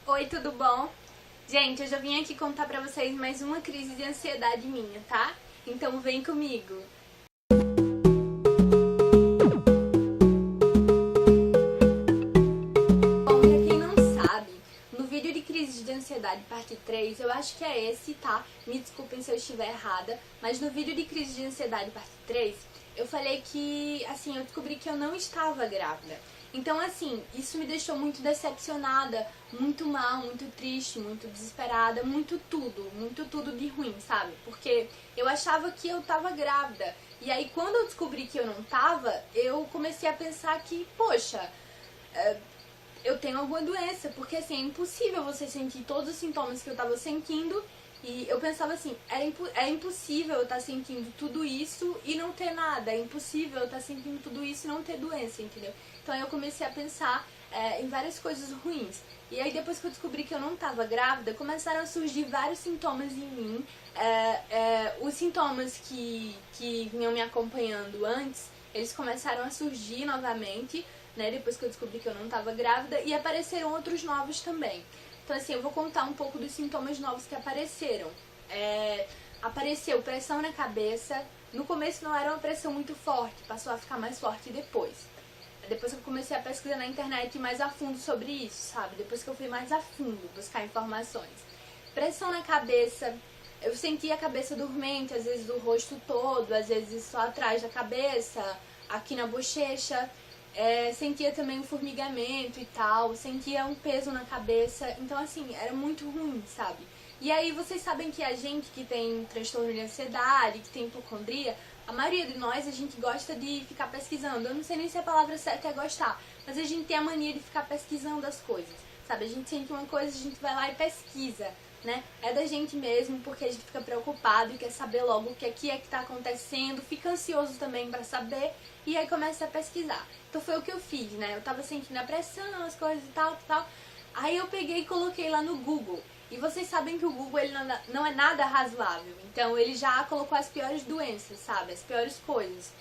Oi, tudo bom? Gente, eu já vim aqui contar pra vocês mais uma crise de ansiedade minha, tá? Então vem comigo. Bom, pra quem não sabe, no vídeo de crise de ansiedade parte 3, eu acho que é esse, tá? Me desculpem se eu estiver errada, mas no vídeo de crise de ansiedade parte 3, eu falei que, assim, eu descobri que eu não estava grávida. Então, assim, isso me deixou muito decepcionada, muito mal, muito triste, muito desesperada, muito tudo de ruim, sabe? Porque eu achava que eu tava grávida. E aí, quando eu descobri que eu não tava, eu comecei a pensar que, poxa, eu tenho alguma doença, porque assim, é impossível você sentir todos os sintomas que eu tava sentindo. E eu pensava assim, é impossível eu estar sentindo tudo isso e não ter nada. É impossível eu estar sentindo tudo isso e não ter doença, entendeu? Então aí eu comecei a pensar em várias coisas ruins. E aí depois que eu descobri que eu não estava grávida, começaram a surgir vários sintomas em mim. Os sintomas que vinham me acompanhando antes, eles começaram a surgir novamente, né? Depois que eu descobri que eu não estava grávida. E apareceram outros novos também. Então assim, eu vou contar um pouco dos sintomas novos que apareceram. Apareceu pressão na cabeça. No começo não era uma pressão muito forte, passou a ficar mais forte depois. Depois que eu comecei a pesquisar na internet mais a fundo sobre isso, sabe? Depois que eu fui mais a fundo buscar informações. Pressão na cabeça. Eu sentia a cabeça dormente, às vezes o rosto todo, às vezes só atrás da cabeça, aqui na bochecha. Sentia também um formigamento e tal, sentia um peso na cabeça, então assim, era muito ruim, sabe? E aí vocês sabem que a gente que tem transtorno de ansiedade, que tem hipocondria, a maioria de nós, a gente gosta de ficar pesquisando. Eu não sei nem se a palavra certa é gostar, mas a gente tem a mania de ficar pesquisando as coisas, sabe? A gente sente uma coisa, a gente vai lá e pesquisa, né? É da gente mesmo, porque a gente fica preocupado e quer saber logo o que é que tá acontecendo, fica ansioso também pra saber, e aí começa a pesquisar. Então foi o que eu fiz, né? Eu tava sentindo a pressão, as coisas e tal. Aí eu peguei e coloquei lá no Google. E vocês sabem que o Google ele não é nada razoável. Então ele já colocou as piores doenças, sabe? As piores coisas.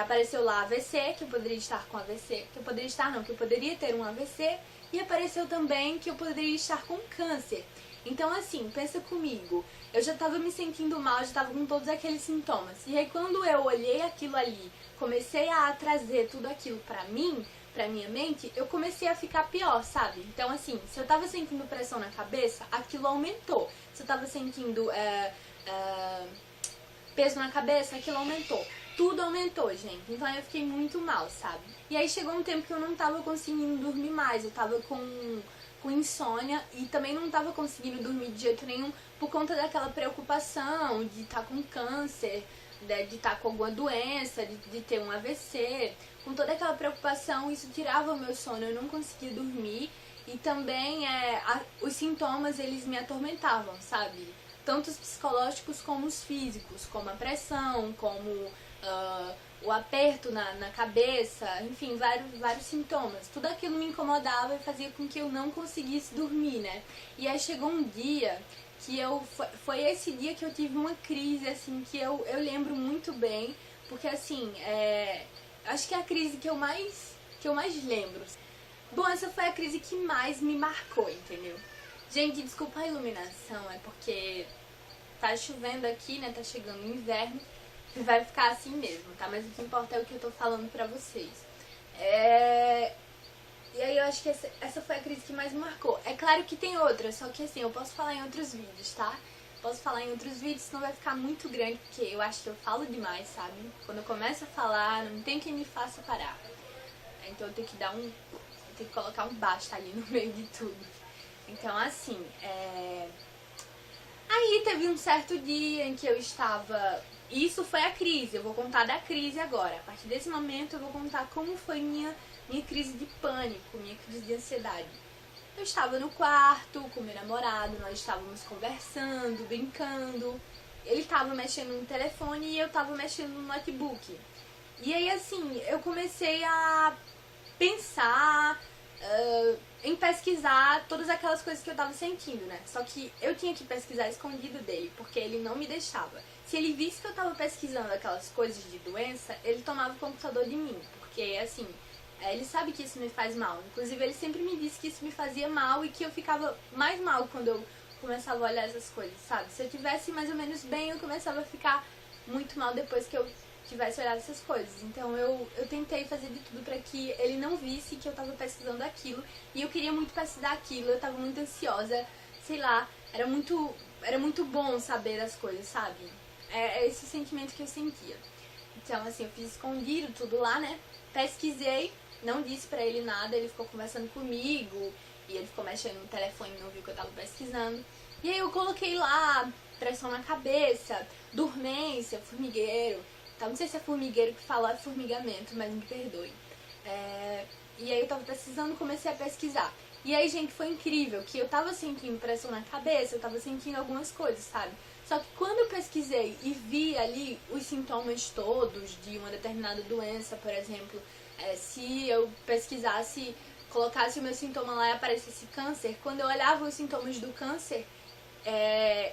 Apareceu lá AVC, que eu poderia estar com AVC. Que eu poderia estar, não, que eu poderia ter um AVC. E apareceu também que eu poderia estar com câncer. Então assim, pensa comigo. Eu já tava me sentindo mal, já tava com todos aqueles sintomas. E aí quando eu olhei aquilo ali, comecei a trazer tudo aquilo pra mim, pra minha mente, eu comecei a ficar pior, sabe? Então assim, se eu tava sentindo pressão na cabeça, aquilo aumentou. Se eu tava sentindo peso na cabeça, aquilo aumentou. Tudo aumentou, gente. Então eu fiquei muito mal, sabe? E aí chegou um tempo que eu não tava conseguindo dormir mais. Eu tava com insônia e também não tava conseguindo dormir de jeito nenhum por conta daquela preocupação de estar com câncer, de estar com alguma doença, de ter um AVC. Com toda aquela preocupação, isso tirava o meu sono, eu não conseguia dormir. E também os sintomas, eles me atormentavam, sabe? Tanto os psicológicos como os físicos, como a pressão, como o aperto na cabeça, enfim, vários sintomas. Tudo aquilo me incomodava e fazia com que eu não conseguisse dormir, né? E aí chegou um dia que foi esse dia que eu tive uma crise, assim, que eu lembro muito bem, porque assim, acho que é a crise que eu mais lembro. Bom, essa foi a crise que mais me marcou, entendeu? Gente, desculpa a iluminação, é porque tá chovendo aqui, né, tá chegando o inverno, e vai ficar assim mesmo, tá? Mas o que importa é o que eu tô falando pra vocês. E aí eu acho que essa foi a crise que mais me marcou. É claro que tem outras, só que assim, eu posso falar em outros vídeos, tá? Posso falar em outros vídeos, senão vai ficar muito grande, porque eu acho que eu falo demais, sabe? Quando eu começo a falar, não tem quem me faça parar. Então eu tenho que colocar um basta ali no meio de tudo. Então assim, aí teve um certo dia em que eu estava... Isso foi a crise, eu vou contar da crise agora. A partir desse momento eu vou contar como foi minha crise de pânico, minha crise de ansiedade. Eu estava no quarto com meu namorado, nós estávamos conversando, brincando. Ele estava mexendo no telefone e eu estava mexendo no notebook. E aí assim, eu comecei a pensar em pesquisar todas aquelas coisas que eu tava sentindo, né? Só que eu tinha que pesquisar escondido dele, porque ele não me deixava. Se ele visse que eu tava pesquisando aquelas coisas de doença, ele tomava o computador de mim, porque assim, Ele sabe que isso me faz mal. Inclusive, ele sempre me disse que isso me fazia mal e que eu ficava mais mal quando eu começava a olhar essas coisas, sabe? Se eu tivesse mais ou menos bem, eu começava a ficar muito mal depois que eu tivesse olhado essas coisas. Então eu tentei fazer de tudo pra que ele não visse que eu tava pesquisando aquilo. E eu queria muito pesquisar aquilo, eu tava muito ansiosa, sei lá, era muito bom saber das coisas, sabe? É esse sentimento que eu sentia. Então, assim, eu fiz escondido tudo lá, né? Pesquisei, não disse pra ele nada, ele ficou conversando comigo e ele ficou mexendo no telefone e não viu que eu tava pesquisando. E aí eu coloquei lá pressão na cabeça, dormência, formigueiro. Então, não sei se é formigueiro que fala, é formigamento, mas me perdoe. E aí eu tava pesquisando, comecei a pesquisar. E aí, gente, foi incrível que eu tava sentindo pressão na cabeça, eu tava sentindo algumas coisas, sabe? Só que quando eu pesquisei e vi ali os sintomas todos de uma determinada doença, por exemplo, se eu pesquisasse, colocasse o meu sintoma lá e aparecesse câncer, quando eu olhava os sintomas do câncer,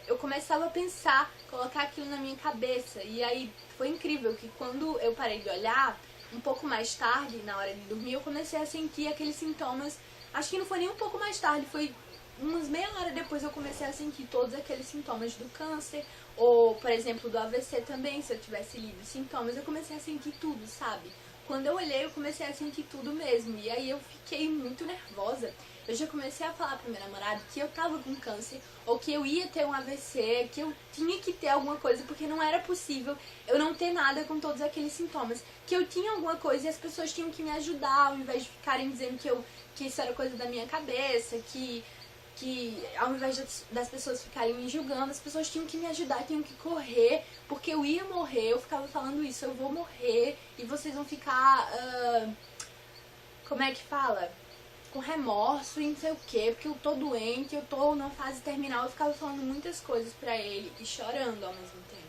eu começava a pensar, colocar aquilo na minha cabeça. E aí foi incrível que quando eu parei de olhar, um pouco mais tarde, na hora de dormir, eu comecei a sentir aqueles sintomas. Acho que não foi nem um pouco mais tarde, foi umas meia hora depois eu comecei a sentir todos aqueles sintomas do câncer, ou, por exemplo, do AVC também, se eu tivesse lido os sintomas, eu comecei a sentir tudo, sabe? Quando eu olhei, eu comecei a sentir tudo mesmo, e aí eu fiquei muito nervosa. Eu já comecei a falar pro meu namorado que eu tava com câncer, ou que eu ia ter um AVC, que eu tinha que ter alguma coisa, porque não era possível eu não ter nada com todos aqueles sintomas. Que eu tinha alguma coisa e as pessoas tinham que me ajudar, ao invés de ficarem dizendo que isso era coisa da minha cabeça, que ao invés das pessoas ficarem me julgando, as pessoas tinham que me ajudar, tinham que correr, porque eu ia morrer, eu ficava falando isso, eu vou morrer, e vocês vão ficar, como é que fala? Com remorso e não sei o que, porque eu tô doente, eu tô numa fase terminal, eu ficava falando muitas coisas pra ele e chorando ao mesmo tempo.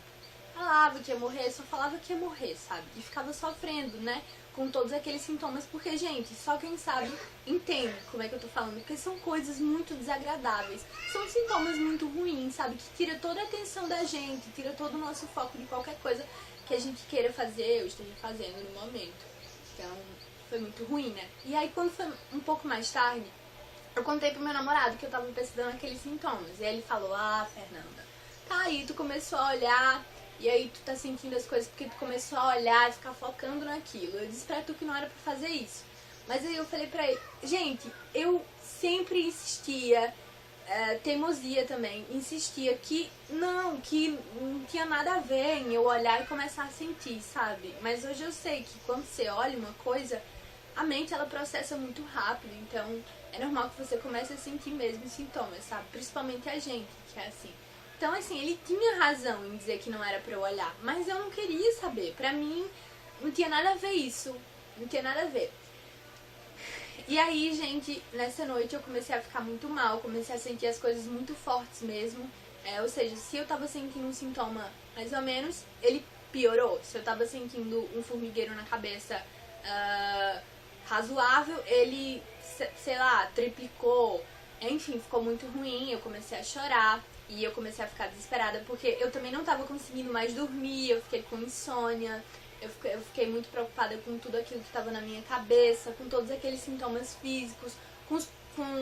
Falava que ia morrer, só falava que ia morrer, sabe? E ficava sofrendo, né? Com todos aqueles sintomas, porque, gente, só quem sabe entende como é que eu tô falando, porque são coisas muito desagradáveis, são sintomas muito ruins, sabe? Que tira toda a atenção da gente, tira todo o nosso foco de qualquer coisa que a gente queira fazer ou esteja fazendo no momento. Então, foi muito ruim, né? E aí, quando foi um pouco mais tarde, eu contei pro meu namorado que eu tava pesquisando aqueles sintomas, e aí ele falou: ah, Fernanda, tá aí, tu começou a olhar, e aí tu tá sentindo as coisas porque tu começou a olhar e ficar focando naquilo. Eu disse pra tu que não era pra fazer isso. Mas aí eu falei pra ele, gente, eu sempre insistia, teimosia também, insistia que não tinha nada a ver em eu olhar e começar a sentir, sabe? Mas hoje eu sei que quando você olha uma coisa, a mente ela processa muito rápido, então é normal que você comece a sentir mesmo os sintomas, sabe? Principalmente a gente, que é assim. Então, assim, ele tinha razão em dizer que não era pra eu olhar, mas eu não queria saber. Pra mim, não tinha nada a ver isso. Não tinha nada a ver. E aí, gente, nessa noite eu comecei a ficar muito mal, comecei a sentir as coisas muito fortes mesmo. Ou seja, se eu tava sentindo um sintoma mais ou menos, ele piorou. Se eu tava sentindo um formigueiro na cabeça razoável, ele, sei lá, triplicou. Enfim, ficou muito ruim, eu comecei a chorar. E eu comecei a ficar desesperada, porque eu também não tava conseguindo mais dormir, eu fiquei com insônia, eu fiquei muito preocupada com tudo aquilo que tava na minha cabeça, com todos aqueles sintomas físicos, com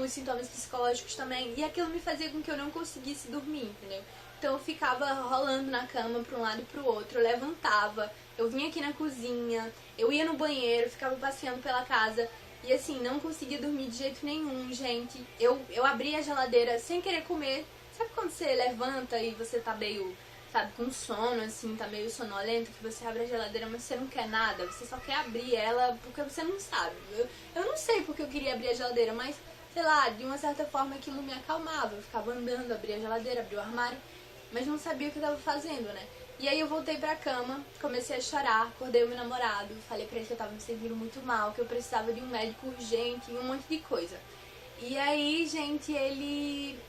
os sintomas psicológicos também, e aquilo me fazia com que eu não conseguisse dormir, entendeu? Então eu ficava rolando na cama pra um lado e pro outro, eu levantava, eu vinha aqui na cozinha, eu ia no banheiro, ficava passeando pela casa, e assim, não conseguia dormir de jeito nenhum, gente. Eu abria a geladeira sem querer comer. Sabe quando você levanta e você tá meio, sabe, com sono, assim, tá meio sonolento, que você abre a geladeira, mas você não quer nada, você só quer abrir ela porque você não sabe. Eu não sei porque eu queria abrir a geladeira, mas, sei lá, de uma certa forma aquilo me acalmava. Eu ficava andando, abria a geladeira, abria o armário, mas não sabia o que eu tava fazendo, né? E aí eu voltei pra cama, comecei a chorar, acordei o meu namorado, falei pra ele que eu tava me sentindo muito mal, que eu precisava de um médico urgente e um monte de coisa. E aí, gente, ele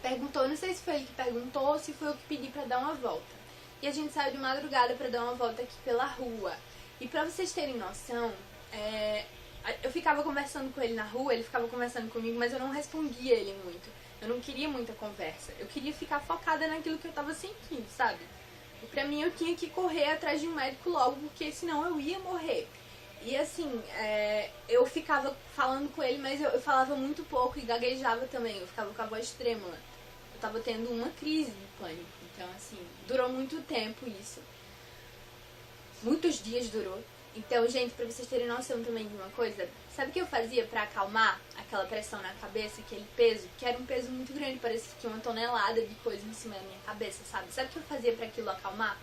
perguntou, não sei se foi ele que perguntou ou se foi eu que pedi pra dar uma volta. E a gente saiu de madrugada pra dar uma volta aqui pela rua. E pra vocês terem noção, eu ficava conversando com ele na rua, ele ficava conversando comigo, mas eu não respondia ele muito. Eu não queria muita conversa. Eu queria ficar focada naquilo que eu tava sentindo, sabe? E pra mim eu tinha que correr atrás de um médico logo, porque senão eu ia morrer. E assim, eu ficava falando com ele, mas eu falava muito pouco e gaguejava também. Eu ficava com a voz trêmula. Eu tava tendo uma crise de pânico. Então, assim, durou muito tempo isso. Muitos dias durou. Então, gente, pra vocês terem noção também de uma coisa, sabe o que eu fazia pra acalmar aquela pressão na cabeça, aquele peso? Que era um peso muito grande, parecia que tinha uma tonelada de coisa em cima da minha cabeça, sabe? Sabe o que eu fazia pra aquilo acalmar?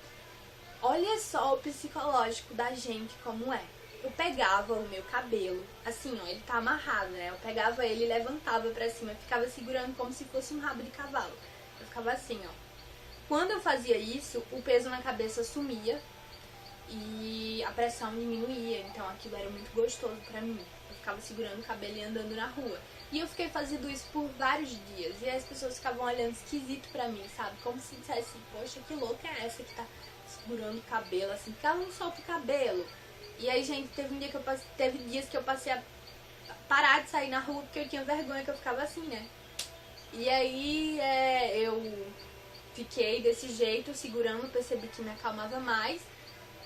Olha só o psicológico da gente como é. Eu pegava o meu cabelo, assim, ó, ele tá amarrado, né? Eu pegava ele e levantava pra cima, ficava segurando como se fosse um rabo de cavalo. Eu ficava assim, ó. Quando eu fazia isso, o peso na cabeça sumia e a pressão diminuía, então aquilo era muito gostoso pra mim. Eu ficava segurando o cabelo e andando na rua. E eu fiquei fazendo isso por vários dias, e as pessoas ficavam olhando esquisito pra mim, sabe? Como se dissesse, poxa, que louca é essa que tá segurando o cabelo, assim, porque ela não solta o cabelo. E aí, gente, teve dias que eu passei a parar de sair na rua porque eu tinha vergonha, que eu ficava assim, né? E aí eu fiquei desse jeito, segurando, percebi que me acalmava mais.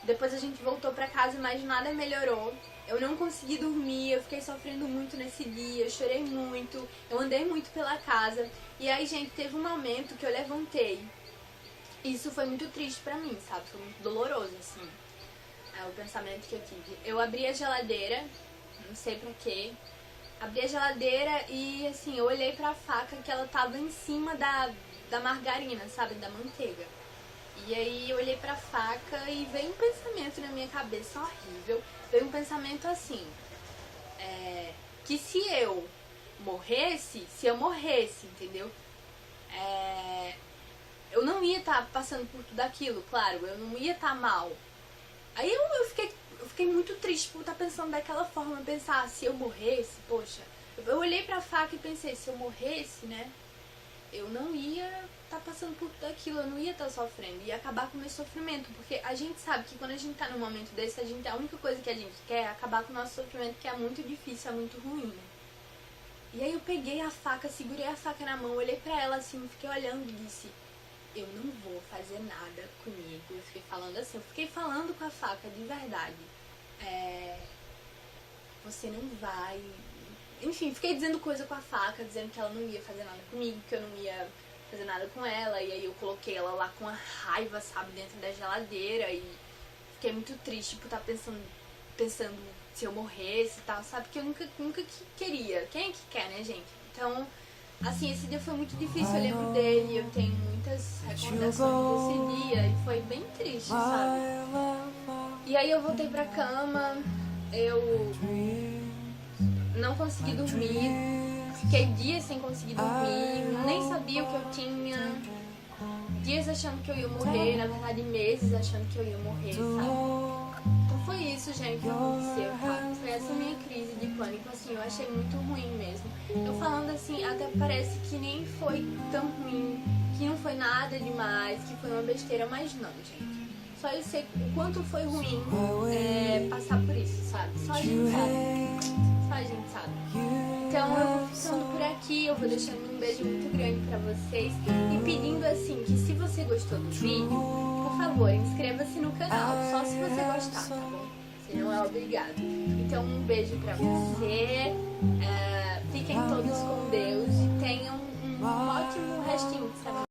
Depois a gente voltou pra casa, mas nada melhorou. Eu não consegui dormir, eu fiquei sofrendo muito nesse dia, eu chorei muito, eu andei muito pela casa. E aí, gente, teve um momento que eu levantei. Isso foi muito triste pra mim, sabe? Foi muito doloroso, assim. O pensamento que eu tive. Eu abri a geladeira, não sei pra quê. Abri a geladeira e, assim, eu olhei pra faca que ela tava em cima da margarina, sabe? Da manteiga. E aí eu olhei pra faca e veio um pensamento na minha cabeça horrível. Veio um pensamento assim, que se eu morresse, entendeu? Eu não ia estar passando por tudo aquilo, claro, eu não ia estar mal. Aí eu fiquei muito triste por estar pensando daquela forma, pensar, se eu morresse, poxa, eu olhei pra faca e pensei, se eu morresse, né, eu não ia estar passando por tudo aquilo, eu não ia estar sofrendo, ia acabar com o meu sofrimento, porque a gente sabe que quando a gente tá num momento desse, a única coisa que a gente quer é acabar com o nosso sofrimento, que é muito difícil, é muito ruim, né? E aí eu peguei a faca, segurei a faca na mão, olhei pra ela assim, fiquei olhando e disse, eu não vou fazer nada comigo. Eu fiquei falando assim, eu fiquei falando com a faca de verdade. Você não vai... Enfim, fiquei dizendo coisa com a faca, dizendo que ela não ia fazer nada comigo, que eu não ia fazer nada com ela. E aí eu coloquei ela lá com a raiva, sabe, dentro da geladeira. E fiquei muito triste por estar pensando se eu morresse e tal, sabe? Que eu nunca queria. Quem é que quer, né, gente? Então... Assim, esse dia foi muito difícil, eu lembro dele, eu tenho muitas recordações desse dia e foi bem triste, sabe? E aí eu voltei pra cama, eu não consegui dormir, fiquei dias sem conseguir dormir, nem sabia o que eu tinha, dias achando que eu ia morrer, na verdade meses achando que eu ia morrer, sabe? Então foi isso, gente, que aconteceu, tá? Foi essa minha crise de pânico, assim, eu achei muito ruim mesmo. Eu falando assim, até parece que nem foi tão ruim, que não foi nada demais, que foi uma besteira, mas não, gente. Só eu sei o quanto foi ruim passar por isso, sabe? Só a gente sabe. Só a gente sabe. Então eu vou ficando por aqui, eu vou deixando um beijo muito grande pra vocês e pedindo assim, que se você gostou do vídeo, por favor, inscreva-se no canal, só se você gostar, tá bom? Você não é obrigado. Então um beijo pra você, fiquem todos com Deus e tenham um ótimo restinho de semana.